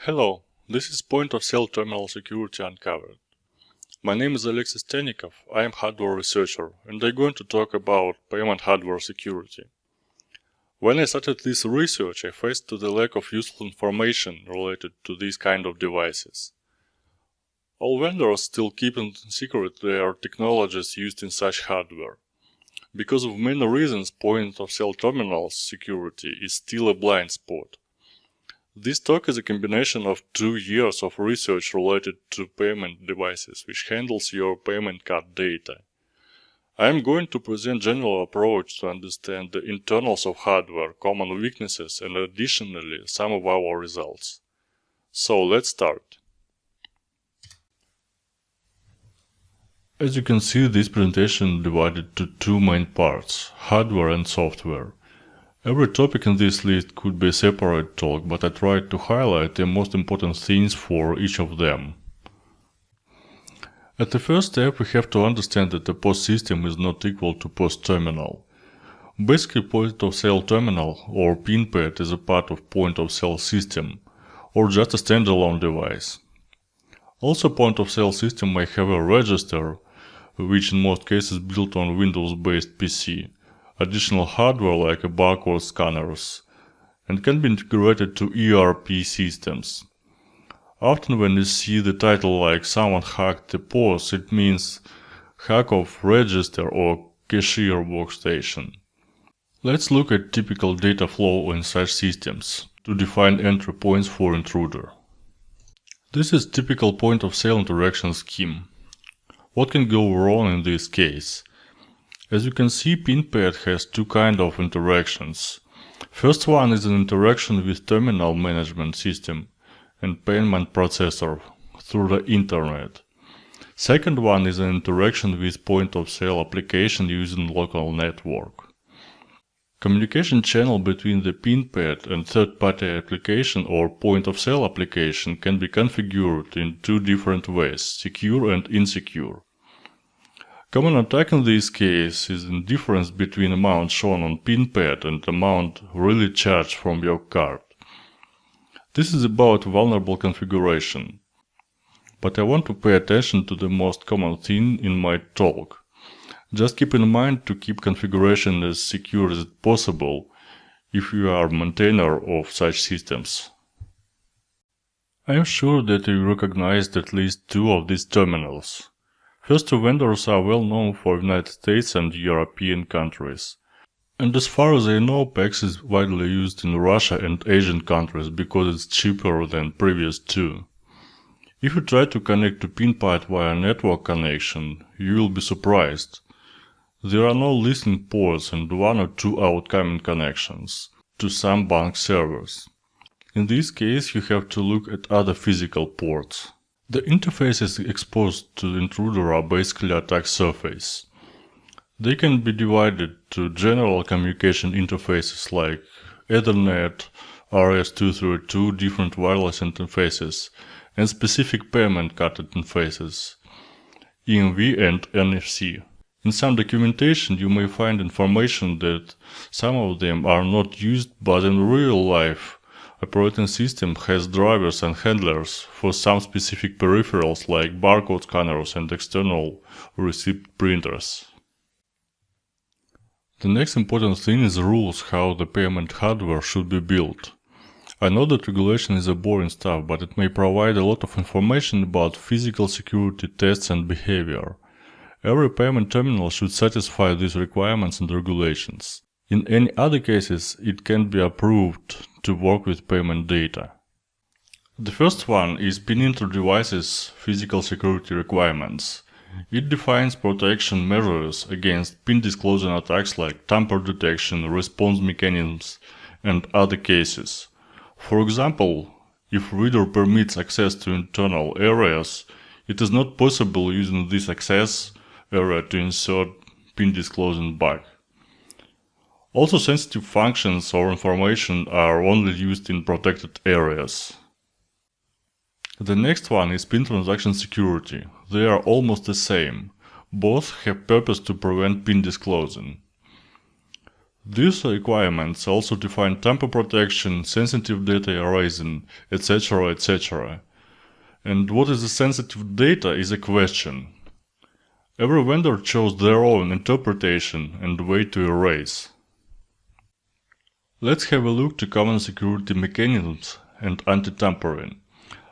Hello, this is Point of Sale Terminal Security Uncovered. My name is Aleksei Stennikov, I am hardware researcher, and I'm going to talk about payment hardware security. When I started this research, I faced the lack of useful information related to these kind of devices. All vendors still keep in secret their technologies used in such hardware. Because of many reasons, point of sale terminal security is still a blind spot. This talk is a combination of 2 years of research related to payment devices, which handles your payment card data. I am going to present general approach to understand the internals of hardware, common weaknesses, and additionally some of our results. So let's start. As you can see, this presentation is divided to 2 main parts, hardware and software. Every topic in this list could be a separate talk, but I tried to highlight the most important things for each of them. At the first step, we have to understand that the PoS system is not equal to PoS terminal. Basically, point of sale terminal or pin pad is a part of point of sale system, or just a standalone device. Also, point of sale system may have a register, which in most cases built on Windows-based PC, additional hardware like barcode scanners, and can be integrated to ERP systems. Often when you see the title like someone hacked the PoS, it means hack of register or cashier workstation. Let's look at typical data flow in such systems to define entry points for intruder. This is typical point of sale interaction scheme. What can go wrong in this case? As you can see, pin pad has 2 kinds of interactions. First one is an interaction with terminal management system and payment processor through the internet. Second one is an interaction with point of sale application using local network. Communication channel between the pin pad and third-party application or point of sale application can be configured in 2 different ways, secure and insecure. Common attack in this case is the difference between amount shown on pin pad and amount really charged from your card. This is about vulnerable configuration. But I want to pay attention to the most common thing in my talk. Just keep in mind to keep configuration as secure as possible if you are a maintainer of such systems. I am sure that you recognized at least 2 of these terminals. First 2 vendors are well known for United States and European countries. And as far as I know, PAX is widely used in Russia and Asian countries because it's cheaper than previous 2. If you try to connect to pin pad via network connection, you will be surprised. There are no listening ports and 1 or 2 outgoing connections to some bank servers. In this case, you have to look at other physical ports. The interfaces exposed to the intruder are basically attack surface. They can be divided to general communication interfaces like Ethernet, RS-232, different wireless interfaces, and specific payment card interfaces, EMV and NFC. In some documentation you may find information that some of them are not used, but in real life operating system has drivers and handlers for some specific peripherals like barcode scanners and external receipt printers. The next important thing is rules how the payment hardware should be built. I know that regulation is a boring stuff, but it may provide a lot of information about physical security tests and behavior. Every payment terminal should satisfy these requirements and regulations. In any other cases, it can be approved to work with payment data. The first one is pin enter devices physical security requirements. It defines protection measures against pin disclosure attacks like tamper detection, response mechanisms, and other cases. For example, if reader permits access to internal areas, it is not possible using this access area to insert pin disclosure bug. Also, sensitive functions or information are only used in protected areas. The next one is pin transaction security. They are almost the same. Both have purpose to prevent pin disclosing. These requirements also define tamper protection, sensitive data erasing, etc. etc. And what is the sensitive data is a question. Every vendor chose their own interpretation and way to erase. Let's have a look to common security mechanisms and anti-tampering.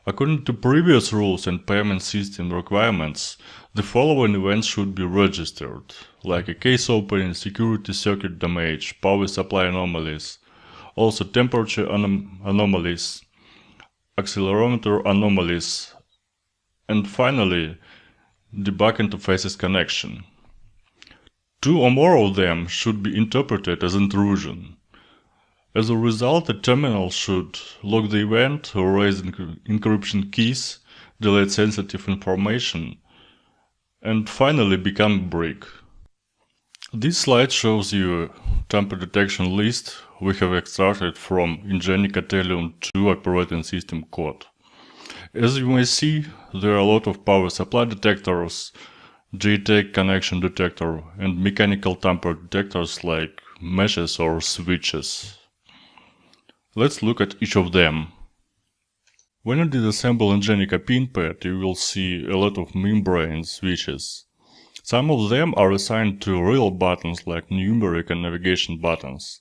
According to previous rules and payment system requirements, the following events should be registered, like a case opening, security circuit damage, power supply anomalies, also temperature anomalies, accelerometer anomalies, and finally, debug interfaces connection. 2 or more of them should be interpreted as intrusion. As a result, a terminal should log the event, erase encryption keys, delete sensitive information, and finally become a brick. This slide shows you a tamper detection list we have extracted from Ingenico Telium 2 operating system code. As you may see, there are a lot of power supply detectors, JTAG connection detector, and mechanical tamper detectors like meshes or switches. Let's look at each of them. When you disassemble Ingenico pin pad, you will see a lot of membrane switches. Some of them are assigned to real buttons like numeric and navigation buttons.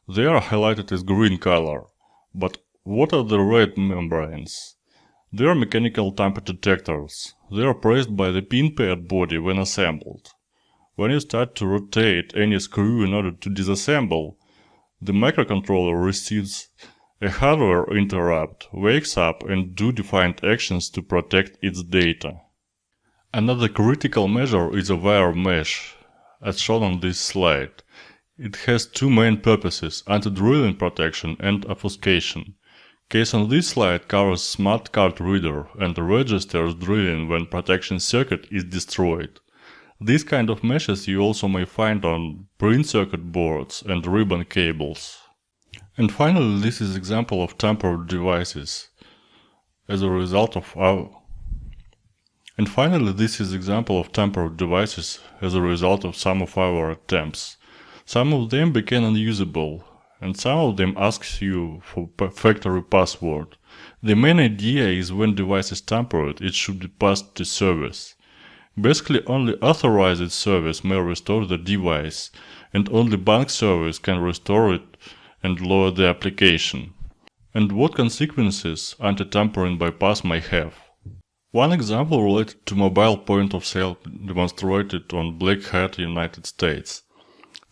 They are highlighted as green color. But what are the red membranes? They are mechanical tamper detectors. They are pressed by the pin pad body when assembled. When you start to rotate any screw in order to disassemble, the microcontroller receives a hardware interrupt, wakes up and do defined actions to protect its data. Another critical measure is a wire mesh, as shown on this slide. It has 2 main purposes, anti-drilling protection and obfuscation. Case on this slide covers smart card reader and registers drilling when protection circuit is destroyed. These kind of meshes you also may find on print circuit boards and ribbon cables. And finally, this is example of tampered devices as a result of some of our attempts. Some of them became unusable, and some of them asks you for factory password. The main idea is when device is tampered, it should be passed to service. Basically, only authorized service may restore the device, and only bank service can restore it and load the application. And what consequences anti-tampering bypass may have. One example related to mobile point of sale demonstrated on Black Hat, United States.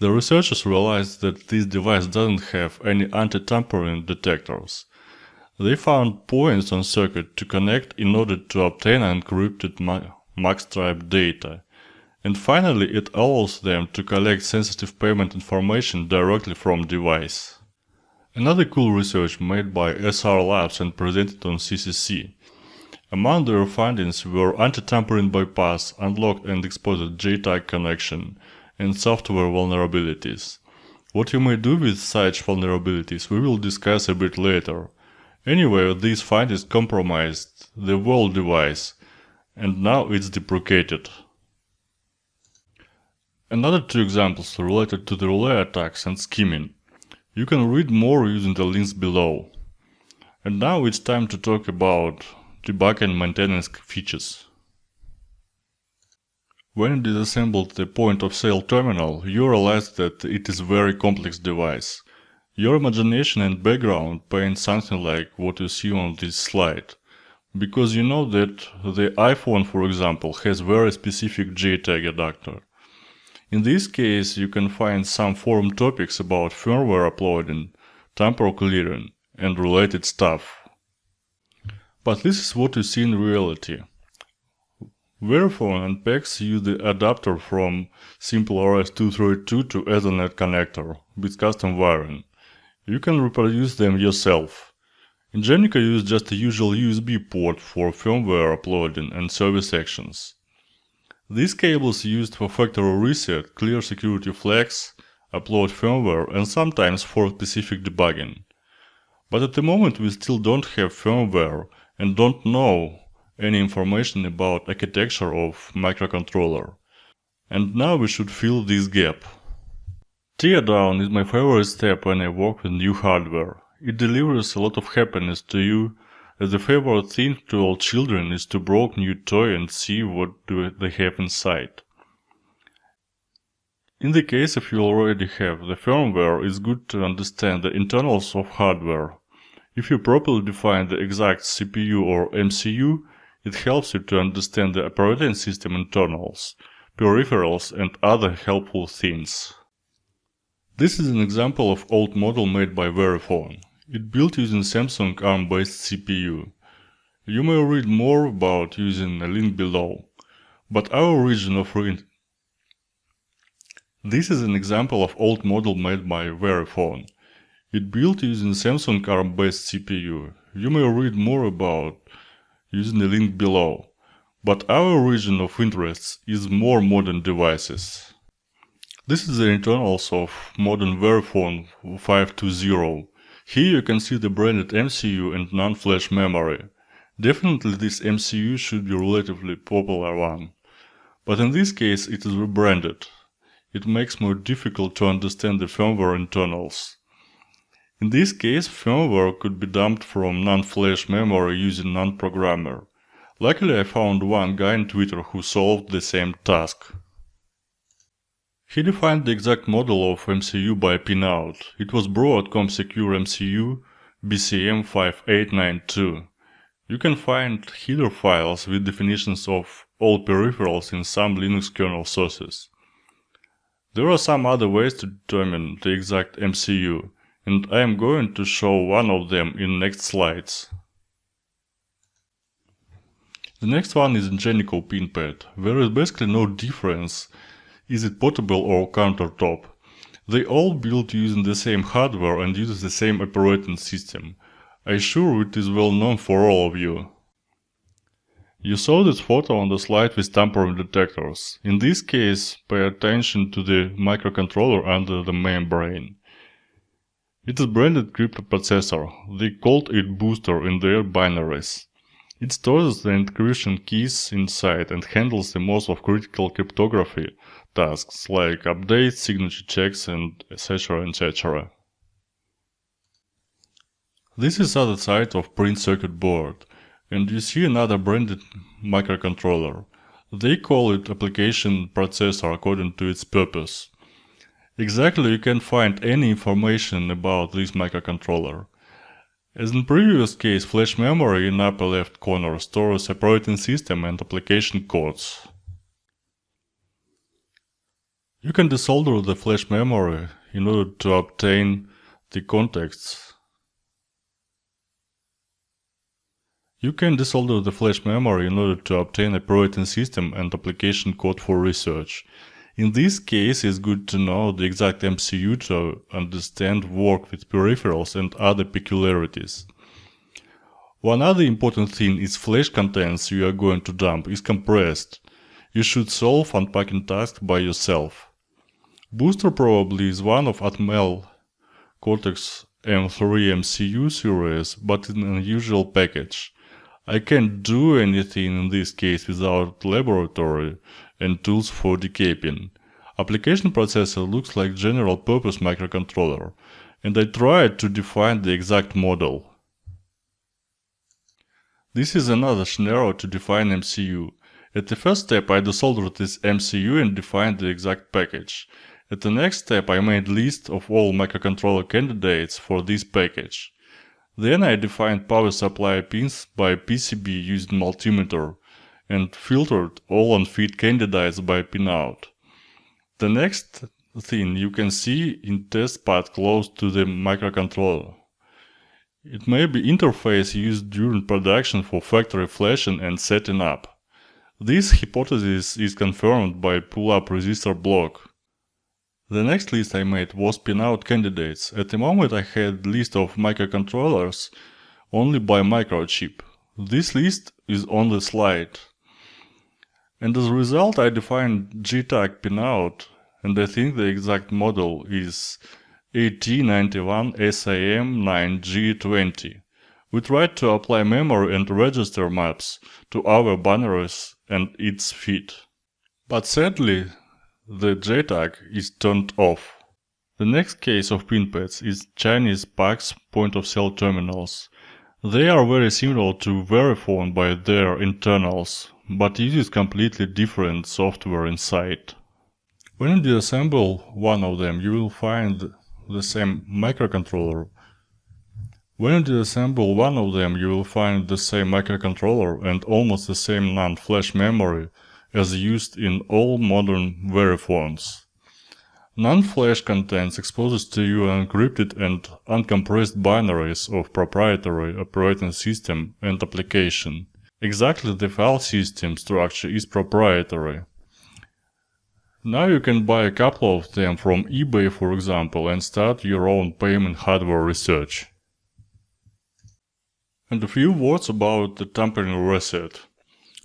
The researchers realized that this device doesn't have any anti-tampering detectors. They found points on circuit to connect in order to obtain encrypted MAC-stripe data. And finally, it allows them to collect sensitive payment information directly from device. Another cool research made by SR Labs and presented on CCC. Among their findings were anti-tampering bypass, unlocked and exposed JTAG connection, and software vulnerabilities. What you may do with such vulnerabilities we will discuss a bit later. Anyway, these findings compromised the whole device, and now it's deprecated. Another 2 examples related to the relay attacks and skimming. You can read more using the links below. And now it's time to talk about debug and maintenance features. When you disassembled the point-of-sale terminal, you realize that it is a very complex device. Your imagination and background paint something like what you see on this slide. Because you know that the iPhone, for example, has very specific JTAG adapter. In this case, you can find some forum topics about firmware uploading, tamper clearing, and related stuff. But this is what you see in reality. Verifone and PAX use the adapter from SimpleRS232 to Ethernet connector with custom wiring. You can reproduce them yourself. Ingenico uses just a usual USB port for firmware uploading and service actions. These cables used for factory reset, clear security flags, upload firmware and sometimes for specific debugging. But at the moment we still don't have firmware and don't know any information about architecture of microcontroller. And now we should fill this gap. Teardown is my favorite step when I work with new hardware. It delivers a lot of happiness to you, as the favorite thing to all children is to break new toy and see what they have inside. In the case if you already have the firmware, it's good to understand the internals of hardware. If you properly define the exact CPU or MCU, it helps you to understand the operating system internals, peripherals and other helpful things. This is an example of old model made by Verifone. It built using Samsung ARM-based CPU. You may read more about using a link below, but our region of This is an example of old model made by Verifone. It built using Samsung ARM-based CPU. You may read more about using the link below, but our region of interest is more modern devices. This is the internals of modern Verifone 520. Here you can see the branded MCU and non-flash memory. Definitely this MCU should be a relatively popular one, but in this case it is rebranded. It makes more difficult to understand the firmware internals. In this case, firmware could be dumped from non-flash memory using non-programmer. Luckily I found one guy on Twitter who solved the same task. He defined the exact model of MCU by pinout. It was Broadcom Secure MCU BCM5892. You can find header files with definitions of all peripherals in some Linux kernel sources. There are some other ways to determine the exact MCU, and I am going to show one of them in next slides. The next one is Ingenico pinpad. There is basically no difference. Is it portable or countertop? They all built using the same hardware and use the same operating system. I'm sure it is well known for all of you. You saw this photo on the slide with tampering detectors. In this case, pay attention to the microcontroller under the membrane. It is branded crypto processor. They called it Booster in their binaries. It stores the encryption keys inside and handles the most of critical cryptography tasks like updates, signature checks, and etc. etc. This is other side of print circuit board, and you see another branded microcontroller. They call it application processor according to its purpose. Exactly, you can find any information about this microcontroller. As in previous case, flash memory in upper left corner stores operating system and application codes. You can desolder the flash memory in order to obtain the contexts. You can desolder the flash memory in order to obtain operating system and application code for research. In this case, it's good to know the exact MCU to understand work with peripherals and other peculiarities. One other important thing is flash contents you are going to dump is compressed. You should solve unpacking tasks by yourself. Booster probably is one of Atmel Cortex M3 MCU series, but in an unusual package. I can't do anything in this case without laboratory and tools for decapping. Application processor looks like general purpose microcontroller, and I tried to define the exact model. This is another scenario to define MCU. At the first step I desoldered this MCU and defined the exact package. At the next step I made list of all microcontroller candidates for this package. Then I defined power supply pins by PCB using multimeter and filtered all unfit candidates by pinout. The next thing you can see in test path close to the microcontroller. It may be interface used during production for factory flashing and setting up. This hypothesis is confirmed by pull-up resistor block. The next list I made was pinout candidates. At the moment I had list of microcontrollers only by microchip. This list is on the slide. And as a result I defined GTAG pinout, and I think the exact model is AT91SAM9G20. We tried to apply memory and register maps to our binaries and its fit. But sadly, the JTAG is turned off. The next case of pin pads is Chinese PAX point-of-sale terminals. They are very similar to Verifone by their internals, but uses completely different software inside. When you disassemble one of them, you will find the same microcontroller. And almost the same NAND flash memory as used in all modern Veriphones. NAND flash contains exposes to you encrypted and uncompressed binaries of proprietary operating system and application. Exactly the file system structure is proprietary. Now you can buy a couple of them from eBay, for example, and start your own payment hardware research. And a few words about the tampering reset.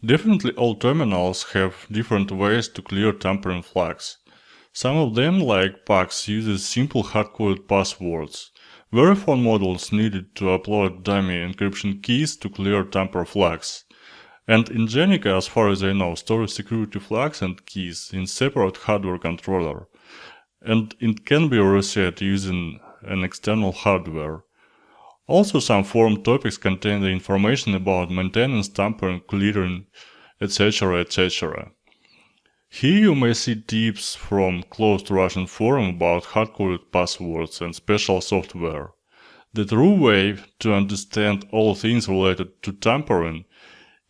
Definitely all terminals have different ways to clear tampering flags. Some of them, like PAX, uses simple hard-coded passwords. Verifone models needed to upload dummy encryption keys to clear tamper flags. And Ingenico, as far as I know, stores security flags and keys in separate hardware controller. And it can be reset using an external hardware. Also, some forum topics contain the information about maintenance, tampering, clearing, etc. etc. Here you may see tips from closed Russian forum about hard-coded passwords and special software. The true way to understand all things related to tampering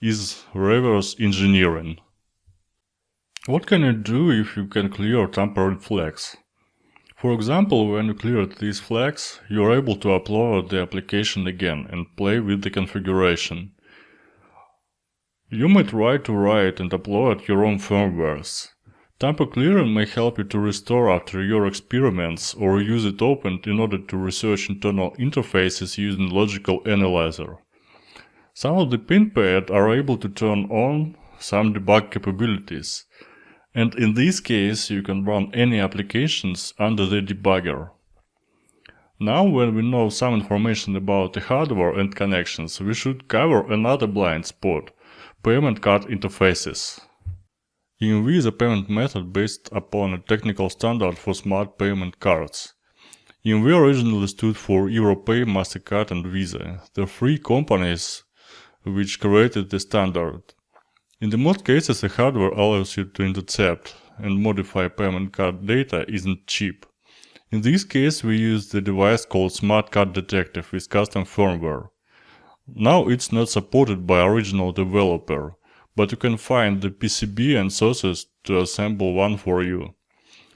is reverse engineering. What can you do if you can clear tampering flags? For example, when you cleared these flags, you are able to upload the application again and play with the configuration. You may try to write and upload your own firmwares. Tamper clearing may help you to restore after your experiments or use it opened in order to research internal interfaces using logical analyzer. Some of the pin pads are able to turn on some debug capabilities, and in this case you can run any applications under the debugger. Now, when we know some information about the hardware and connections, we should cover another blind spot: payment card interfaces. EMV is a payment method based upon a technical standard for smart payment cards. EMV originally stood for Europay, MasterCard and Visa, the three companies which created the standard. In the most cases, the hardware allows you to intercept and modify payment card data isn't cheap. In this case, we use the device called Smart Card Detective with custom firmware. Now it's not supported by original developer, but you can find the PCB and sources to assemble one for you.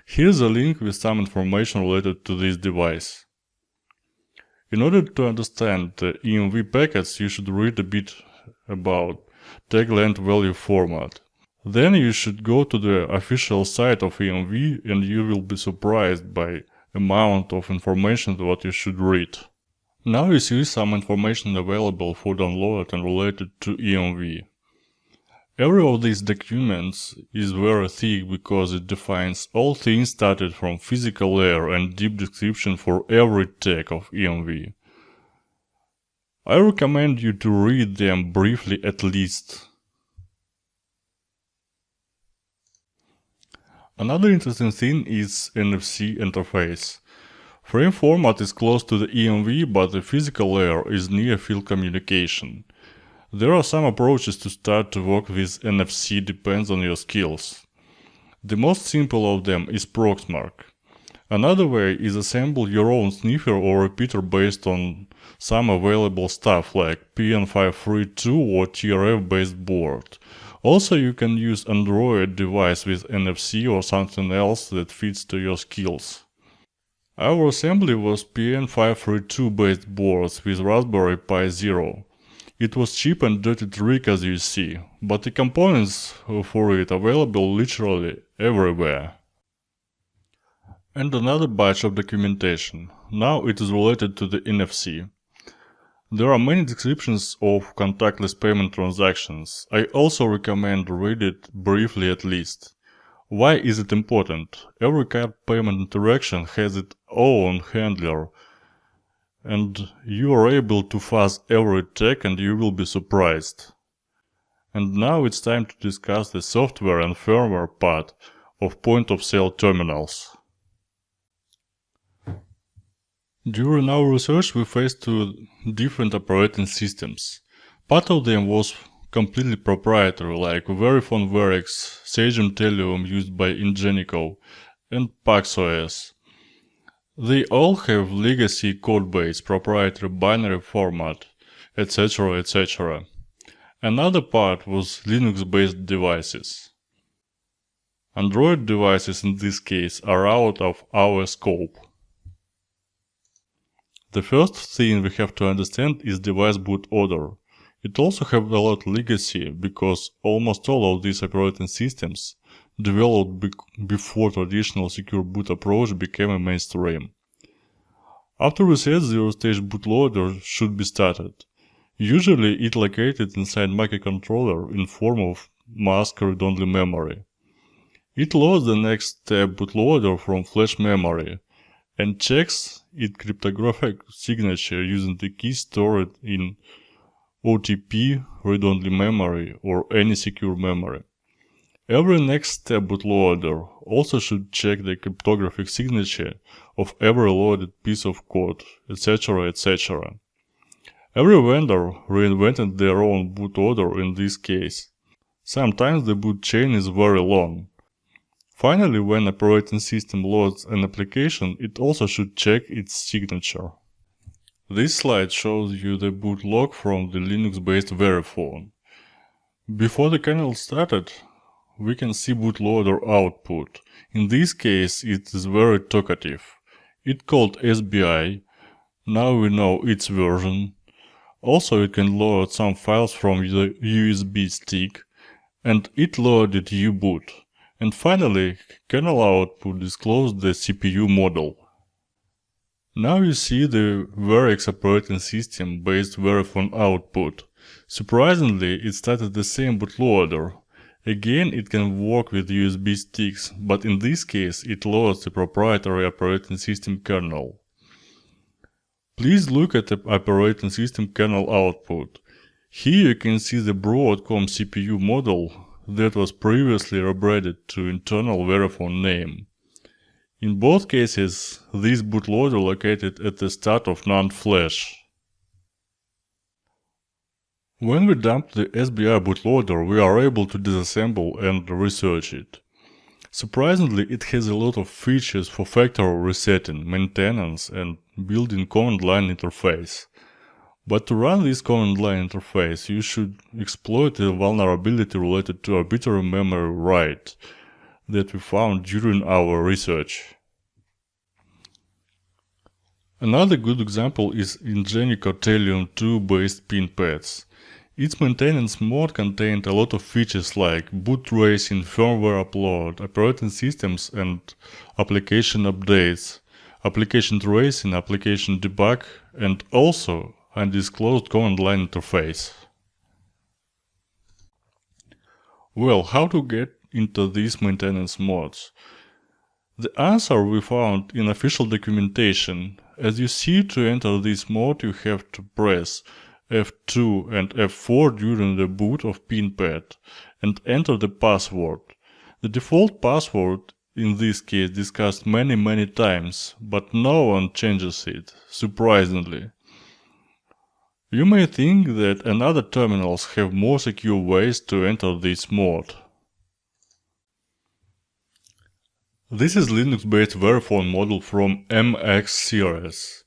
Here's a link with some information related to this device. In order to understand the EMV packets, you should read a bit about tag length value format. Then you should go to the official site of EMV and you will be surprised by the amount of information that you should read. Now you see some information available for download and related to EMV. Every of these documents is very thick because it defines all things started from physical layer and deep description for every tag of EMV. I recommend you to read them briefly at least. Another interesting thing is NFC interface. Frame format is close to the EMV, but the physical layer is near field communication. There are some approaches to start to work with NFC, depends on your skills. The most simple of them is Proxmark. Another way is assemble your own sniffer or repeater based on some available stuff like PN532 or TRF based board. Also, you can use Android device with NFC or something else that fits to your skills. Our assembly was PN532 based boards with Raspberry Pi Zero. It was cheap and dirty trick as you see, but the components for it available literally everywhere. And another batch of documentation. Now it is related to the NFC. There are many descriptions of contactless payment transactions. I also recommend read it briefly at least. Why is it important? Every card payment interaction has its own handler, and you are able to fuzz every tag and you will be surprised. And now it's time to discuss the software and firmware part of point-of-sale terminals. During our research we faced two different operating systems. Part of them was completely proprietary, like Verifone Verix, Ingenico Telium used by Ingenico, and PAX OS. They all have legacy codebase, proprietary binary format, etc. etc. Another part was Linux-based devices. Android devices in this case are out of our scope. The first thing we have to understand is device boot order. It also has a lot of legacy because almost all of these operating systems developed before traditional secure boot approach became a mainstream. After reset, zero-stage bootloader should be started. Usually it located inside microcontroller in form of mask read-only memory. It loads the next step bootloader from flash memory and checks its cryptographic signature using the key stored in OTP, read-only memory, or any secure memory. Every next step bootloader also should check the cryptographic signature of every loaded piece of code, etc. etc. Every vendor reinvented their own boot order in this case. Sometimes the boot chain is very long. Finally, when operating system loads an application, it also should check its signature. This slide shows you the boot log from the Linux-based Verifone. Before the kernel started, we can see bootloader output. In this case, it is very talkative. It's called SBI. Now we know its version. Also, it can load some files from the USB stick, and it loaded U-boot. And finally, kernel output disclosed the CPU model. Now you see the Verix operating system based Verifone output. Surprisingly, it started the same bootloader. Again, it can work with USB sticks, but in this case it loads the proprietary operating system kernel. Please look at the operating system kernel output. Here you can see the Broadcom CPU model that was previously rebranded to internal Verifone name. In both cases, this bootloader located at the start of NAND flash. When we dump the SBI bootloader, we are able to disassemble and research it. Surprisingly, it has a lot of features for factory resetting, maintenance, and building command line interface. But to run this command line interface, you should exploit a vulnerability related to arbitrary memory write that we found during our research. Another good example is Ingenico Telium 2 based pin pads. Its maintenance mode contained a lot of features like boot tracing, firmware upload, operating systems and application updates, application tracing, application debug, and also undisclosed command line interface. Well, how to get into these maintenance modes? The answer we found in official documentation. As you see, to enter this mode you have to press F2 and F4 during the boot of pinpad and enter the password. The default password in this case discussed many times, but no one changes it, surprisingly. You may think that another terminals have more secure ways to enter this mode. This is Linux-based Verifone model from MX series,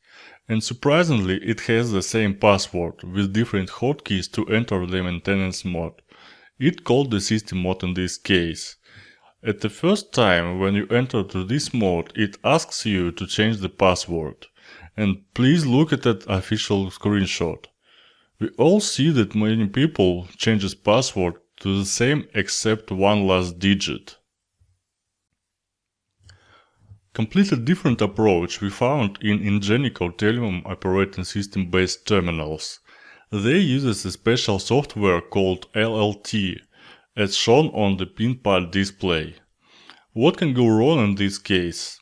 and surprisingly it has the same password with different hotkeys to enter the maintenance mode. It called the system mode in this case. At the first time when you enter to this mode, it asks you to change the password, and please look at that official screenshot. We all see that many people changes password to the same except one last digit. Completely different approach we found in Ingenico Telium operating system based terminals. They use a special software called LLT, as shown on the pinpad display. What can go wrong in this case?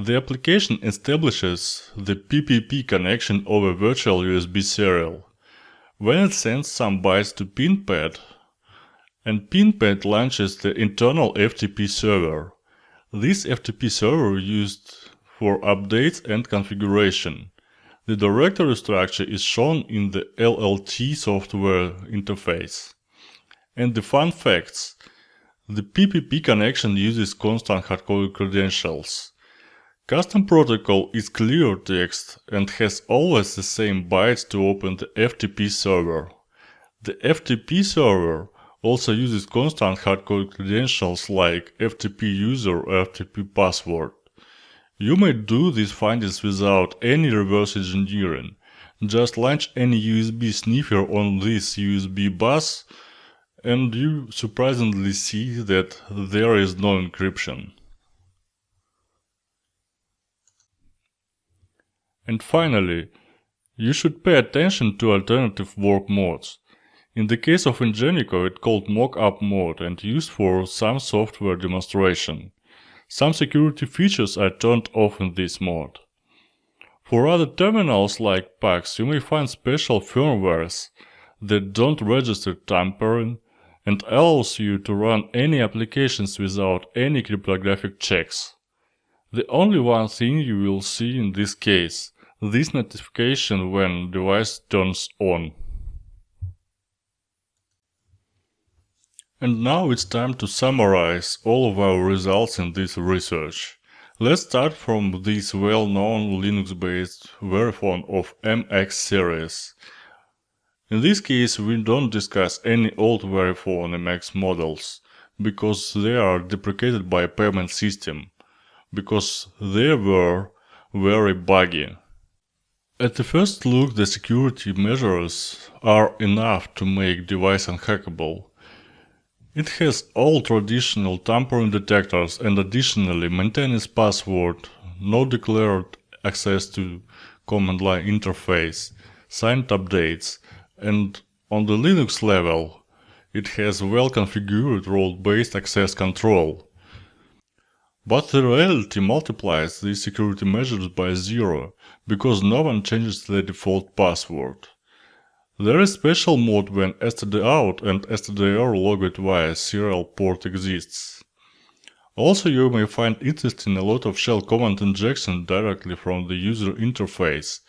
The application establishes the PPP connection over virtual USB serial. When it sends some bytes to pinpad, and pinpad launches the internal FTP server. This FTP server used for updates and configuration. The directory structure is shown in the LLT software interface. And the fun facts. The PPP connection uses constant hardcoded credentials. Custom protocol is clear text and has always the same bytes to open the FTP server. The FTP server also uses constant hardcoded credentials like FTP user or FTP password. You may do these findings without any reverse engineering. Just launch any USB sniffer on this USB bus and you surprisingly see that there is no encryption. And finally, you should pay attention to alternative work modes. In the case of Ingenico, it's called mock-up mode and used for some software demonstration. Some security features are turned off in this mode. For other terminals like PAX, you may find special firmwares that don't register tampering and allows you to run any applications without any cryptographic checks. The only one thing you will see in this case, this notification when device turns on. And now it's time to summarize all of our results in this research. Let's start from this well-known Linux-based Verifone of MX series. In this case, we don't discuss any old Verifone MX models, because they are deprecated by payment system, because they were very buggy. At the first look, the security measures are enough to make device unhackable. It has all traditional tampering detectors and additionally maintenance password, no declared access to command line interface, signed updates, and on the Linux level, it has well-configured role-based access control. But the reality multiplies these security measures by 0, because no one changes the default password. There is special mode when stdout and stdr logged via serial port exists. Also you may find interesting a lot of shell command injection directly from the user interface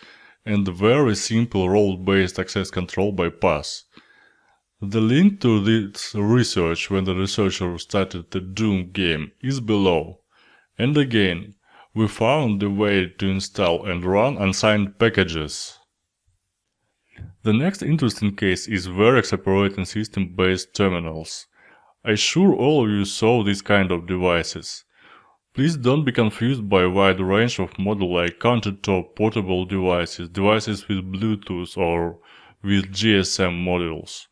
and very simple role-based access control by PoS. The link to this research when the researcher started the Doom game is below. And again, we found a way to install and run unsigned packages. The next interesting case is Verix operating system based terminals. I'm sure all of you saw this kind of devices. Please don't be confused by a wide range of models like countertop portable devices, devices with Bluetooth or with GSM modules.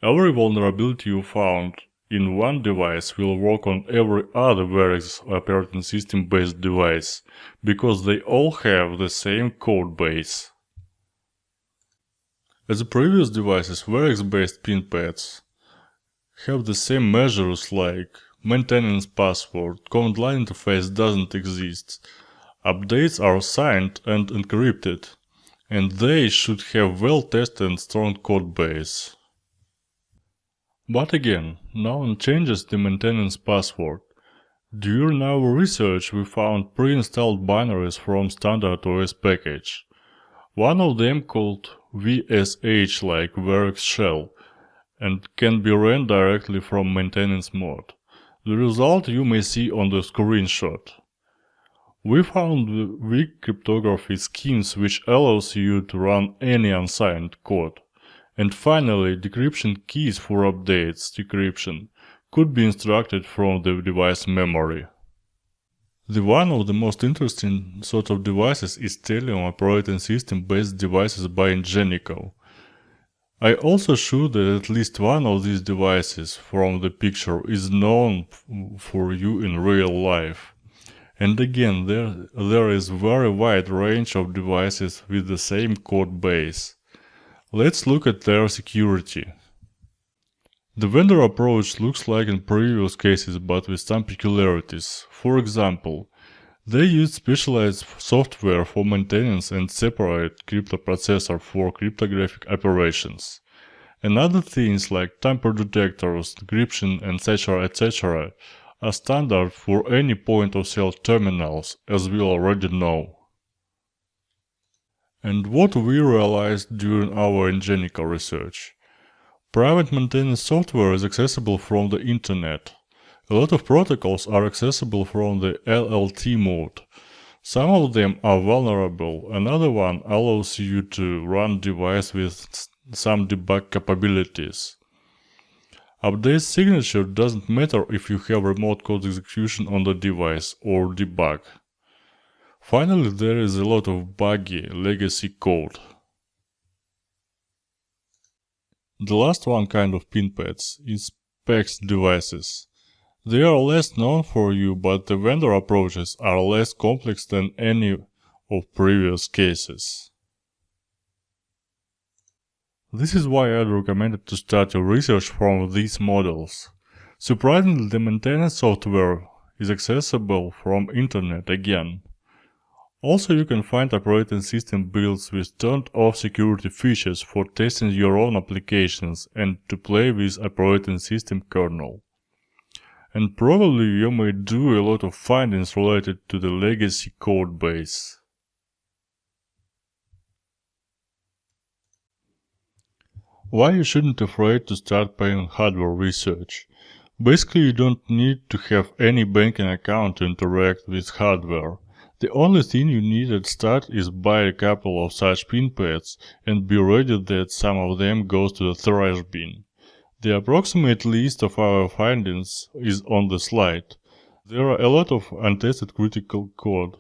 Every vulnerability you found in one device will work on every other Verix operating system based device, because they all have the same code base. As the previous devices, Verix based pin pads have the same measures like maintenance password, command line interface doesn't exist, updates are signed and encrypted, and they should have well tested and strong code base. But again, no one changes the maintenance password. During our research we found pre-installed binaries from standard OS package. One of them called VSH like Verix shell and can be ran directly from maintenance mode. The result you may see on the screenshot. We found weak cryptography schemes which allows you to run any unsigned code. And finally, decryption keys for updates decryption could be instructed from the device memory. The one of the most interesting sort of devices is Telium operating system based devices by Ingenico. I also showed that at least one of these devices from the picture is known for you in real life. And again, there is very wide range of devices with the same code base. Let's look at their security. The vendor approach looks like in previous cases but with some peculiarities. For example, they use specialized software for maintenance and separate crypto processor for cryptographic operations. And other things like tamper detectors, encryption, etc. a standard for any point-of-sale terminals, as we already know. And what we realized during our Ingenico research. Private maintenance software is accessible from the internet. A lot of protocols are accessible from the LLT mode. Some of them are vulnerable, another one allows you to run device with some debug capabilities. Update signature doesn't matter if you have remote code execution on the device or debug. Finally, there is a lot of buggy legacy code. The last one kind of pin pads is PAX devices. They are less known for you, but the vendor approaches are less complex than any of previous cases. This is why I'd recommended to start your research from these models. Surprisingly, the maintenance software is accessible from internet again. Also, you can find operating system builds with turned-off security features for testing your own applications and to play with operating system kernel. And probably you may do a lot of findings related to the legacy code base. Why you shouldn't afraid to start paying hardware research? Basically, you don't need to have any banking account to interact with hardware. The only thing you need at start is buy a couple of such pin pads and be ready that some of them goes to the trash bin. The approximate list of our findings is on the slide. There are a lot of untested critical code.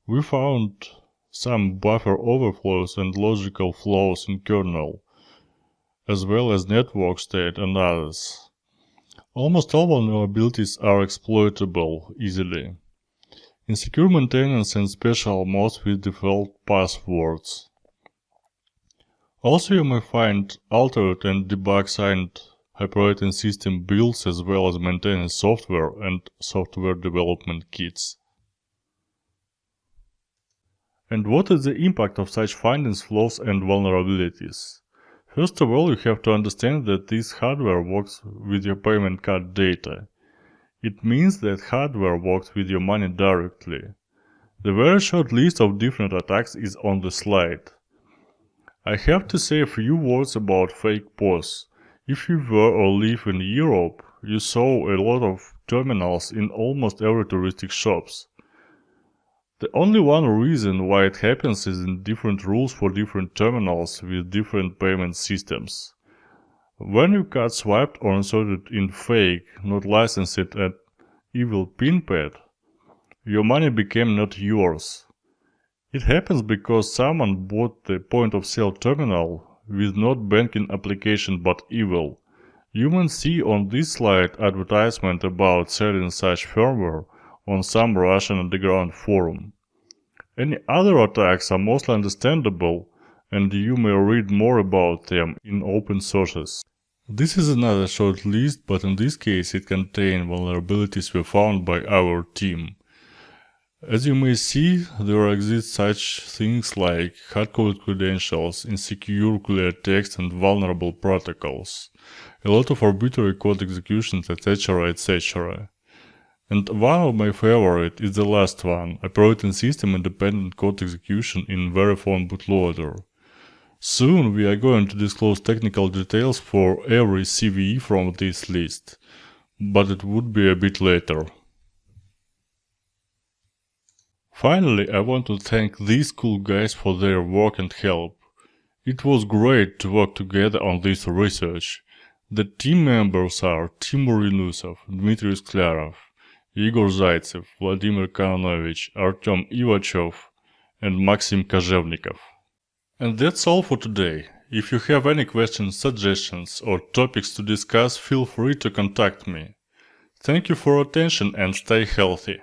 We found some buffer overflows and logical flaws in kernel, as well as network state and others. Almost all vulnerabilities are exploitable easily. Insecure maintenance and special modes with default passwords. Also, you may find altered and debug signed operating system builds as well as maintenance software and software development kits. And what is the impact of such findings, flaws and vulnerabilities? First of all, you have to understand that this hardware works with your payment card data. It means that hardware works with your money directly. The very short list of different attacks is on the slide. I have to say a few words about fake PoS. If you were or live in Europe, you saw a lot of terminals in almost every touristic shops. The only one reason why it happens is in different rules for different terminals with different payment systems. When your card swiped or inserted in fake, not licensed and evil pin pad, your money became not yours. It happens because someone bought the point-of-sale terminal with not banking application but evil. You may see on this slide advertisement about selling such firmware on some Russian underground forum. Any other attacks are mostly understandable, and you may read more about them in open sources. This is another short list, but in this case it contains vulnerabilities were found by our team. As you may see, there exist such things like hard-coded credentials, insecure clear text and vulnerable protocols, a lot of arbitrary code executions, etc., etc. And one of my favorite is the last one, operating system independent code execution in Verifone bootloader. Soon we are going to disclose technical details for every CVE from this list, but it would be a bit later. Finally, I want to thank these cool guys for their work and help. It was great to work together on this research. The team members are Timur Yunusov, Dmitry Sklarov, Igor Zaitsev, Vladimir Kanonovich, Artem Ivachov, and Maxim Kozhevnikov. And that's all for today. If you have any questions, suggestions, or topics to discuss, feel free to contact me. Thank you for your attention and stay healthy.